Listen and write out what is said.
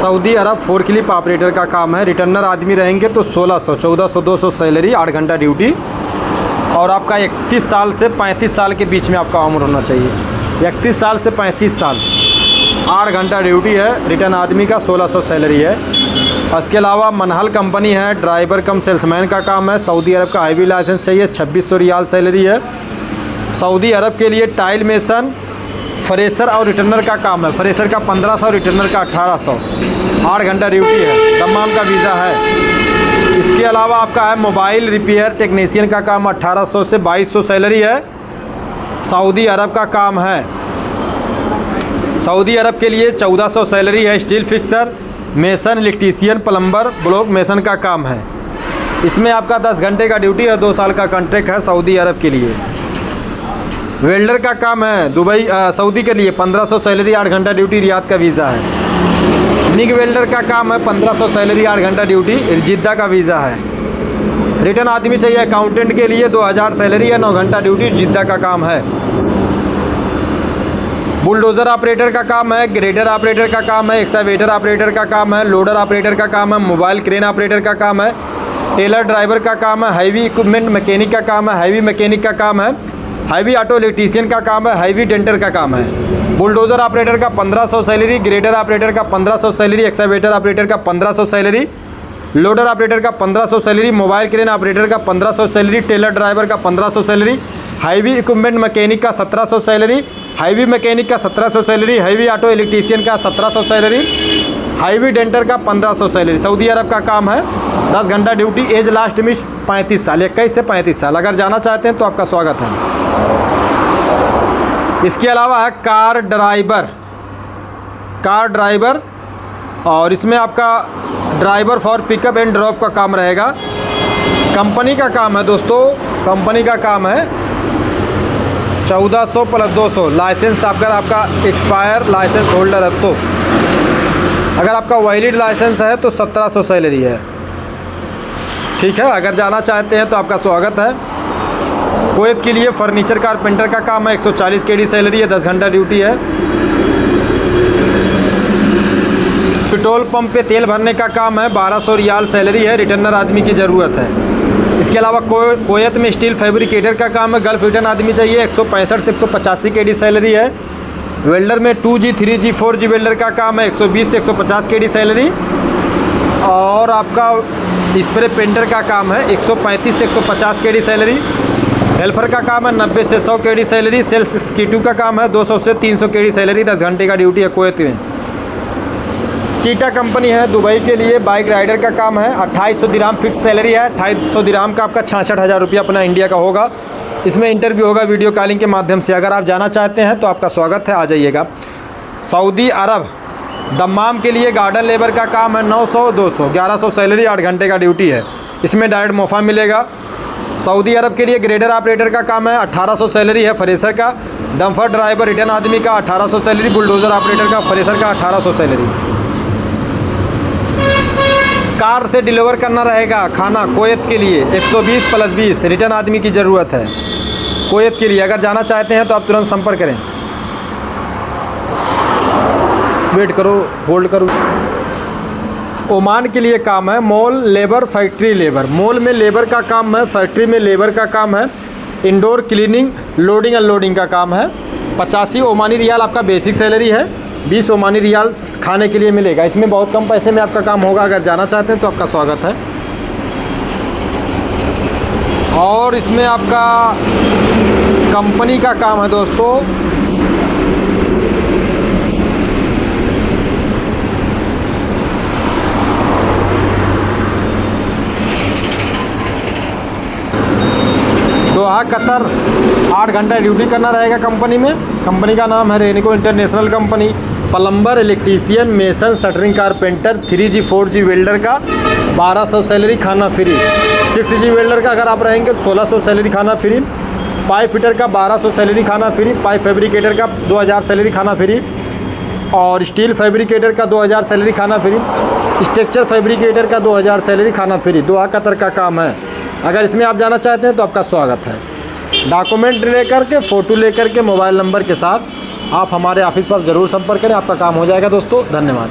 Saudi अरब forklift operator का काम है। रिटर्नर आदमी रहेंगे तो 1600, 1400, 200 सैलरी, 8 घंटा ड्यूटी। और आपका 31 साल से 35 साल के बीच में आपका उम्र होना चाहिए। 31 साल से 35 साल, 8 घंटा ड्यूटी है। रिटर्न आदमी का 1600 सैलरी है। इसके अलावा मनहल कंपनी है, ड्राइवर कम सेल्समैन का काम है। सऊदी अरब का हाईवे लाइसेंस चाहिए, 2600 रियाल सैलरी है। सऊदी अरब के लिए टाइल मेसन, फ्रेशर और रिटर्नर का काम है। फ्रेशर का 1500, रिटर्नर का 1800, 8 घंटा ड्यूटी है। दम्माम का वीज़ा है। इसके अलावा आपका है मोबाइल रिपेयर टेक्नीशियन का काम, 1800 से 2200 सैलरी है। सऊदी अरब का काम है। सऊदी अरब के लिए 1400 सैलरी है। Steel fixer, mason, electrician, plumber, block mason का काम है। इसमें आपका 10 घंटे का ड्यूटी है। 2 साल का कॉन्ट्रैक्ट है सऊदी अरब के लिए। वेल्डर का काम है दुबई सऊदी के लिए 1500 सैलरी, 8 घंटा ड्यूटी, रियाद का वीज़ा है। मिग वेल्डर का काम है 1500 सैलरी, 8 घंटा ड्यूटी, जिद्दा का वीज़ा है। रिटर्न आदमी चाहिए अकाउंटेंट के लिए 2000 सैलरी है, 9 घंटा ड्यूटी, जिद्दा का काम है। बुलडोज़र ऑपरेटर का काम है, ग्रेडर ऑपरेटर का काम है, एक्सकावेटर ऑपरेटर का काम है, लोडर ऑपरेटर का काम है, मोबाइल क्रेन ऑपरेटर का काम है, टेलर ड्राइवर का काम है, हैवी इक्विपमेंट मैकेनिक का काम है, हैवी मैकेनिक का काम है, हैवी ऑटो इलेक्ट्रीशियन का काम है, हैवी डेंटर का काम है। बुलडोज़र ऑपरेटर का 1500 सैलरी, ग्रेडर ऑपरेटर का 1500 सैलरी, एक्सकावेटर ऑपरेटर का 1500 सैलरी, लोडर ऑपरेटर का 1500 सैलरी, मोबाइल क्रेन ऑपरेटर का 1500 सैलरी, टेलर ड्राइवर का 1500 सैलरी, हैवी इक्विपमेंट मैकेनिक का 1700 सैलरी, हैवी मैकेनिक का 1700 सैलरी, हैवी ऑटो इलेक्ट्रीशियन का 1700 सैलरी, हैवी डेंटर का 1500 सैलरी। सऊदी अरब का काम है, 10 घंटा ड्यूटी। एज लास्ट में 35 साल, 21 से 35 साल। अगर जाना चाहते हैं तो आपका स्वागत है। इसके अलावा है कार ड्राइवर, और इसमें आपका driver for pickup and drop का काम रहेगा। कंपनी का काम है दोस्तों, कंपनी का काम है 1400 + 200। लाइसेंस अगर आपका एक्सपायर लाइसेंस होल्डर है तो, अगर आपका वैलिड लाइसेंस है तो 1700 सैलरी है। ठीक है, अगर जाना चाहते हैं तो आपका स्वागत है। कुवैत के लिए फर्नीचर कारपेंटर का काम है, 140 KD सैलरी है, 10 घंटा ड्यूटी है। पेट्रोल पंप पे तेल भरने का काम है, 1200 रियाल सैलरी है। रिटर्नर आदमी की ज़रूरत है। इसके अलावा कुवैत में स्टील फैब्रिकेटर का काम है, गल्फ रिटर्न आदमी चाहिए, 165 से 185 KD सैलरी है। वेल्डर में 2G, 3G, 4G वेल्डर का काम है, 120 से 150 KD सैलरी। और आपका स्प्रे पेंटर का काम है, 135 से 150 KD सैलरी। हेल्पर का काम है 90 से 100 KD सैलरी। सेल्स एक्जीक्यूटिव का काम है 200 से 300 KD सैलरी, 10 घंटे का ड्यूटी है कुवैत में। कीटा कंपनी है दुबई के लिए, बाइक राइडर का काम है, 2800 दिरहाम फिक्स सैलरी है। 2800 दिरहाम का आपका 66,000 रुपया अपना इंडिया का होगा। इसमें इंटरव्यू होगा वीडियो कॉलिंग के माध्यम से। अगर आप जाना चाहते हैं तो आपका स्वागत है, आ जाइएगा। सऊदी अरब दम्माम के लिए गार्डन लेबर का काम है, 900, 200, 1100 सैलरी, 8 घंटे का ड्यूटी है। इसमें डायरेक्ट मोफा मिलेगा। सऊदी अरब के लिए ग्रेडर ऑपरेटर का काम है, 1800 सैलरी है। फ्रेशर का, डंफर ड्राइवर रिटर्न आदमी का 1800 सैलरी, बुलडोज़र ऑपरेटर का, फ्रेशर का 1800 सैलरी। कार से डिलीवर करना रहेगा खाना कुवैत के लिए, 120 + 20, रिटर्न आदमी की ज़रूरत है कुवैत के लिए। अगर जाना चाहते हैं तो आप तुरंत संपर्क करें। वेट करो, होल्ड करो। ओमान के लिए काम है, mall labour, factory labour. Mall में लेबर का काम है, फैक्ट्री में लेबर का काम है। इंडोर क्लीनिंग, लोडिंग अनलोडिंग का काम है। 85 ओमानी रियाल आपका बेसिक सैलरी है, 20 ओमानी रियाल खाने के लिए मिलेगा। इसमें बहुत कम पैसे में आपका काम होगा। अगर जाना चाहते हैं तो आपका स्वागत है। और इसमें आपका कंपनी का काम है दोस्तों, दोहा कतर, 8 घंटा ड्यूटी करना रहेगा कंपनी में। कंपनी का नाम है Renico international company. Plumber, electrician, mason, shuttering carpenter, 3G, 4G welder का 1200 सैलरी, खाना फ्री। 6G वेल्डर का अगर आप रहेंगे तो 1600 सैलरी, खाना फ्री। पाइप फिटर का 1200 सैलरी, खाना फ्री। पाइप फैब्रिकेटर का 2000 सैलरी, खाना फ्री। और स्टील फैब्रिकेटर का 2000 सैलरी, खाना फ्री। स्ट्रक्चर फैब्रिकेटर का 2000 सैलरी, खाना फ्री। दोहा कतर का काम है। अगर इसमें आप जाना चाहते हैं तो आपका स्वागत है। डॉक्यूमेंट लेकर के, फ़ोटो लेकर के, मोबाइल नंबर के साथ आप हमारे ऑफिस पर ज़रूर संपर्क करें, आपका काम हो जाएगा दोस्तों। धन्यवाद।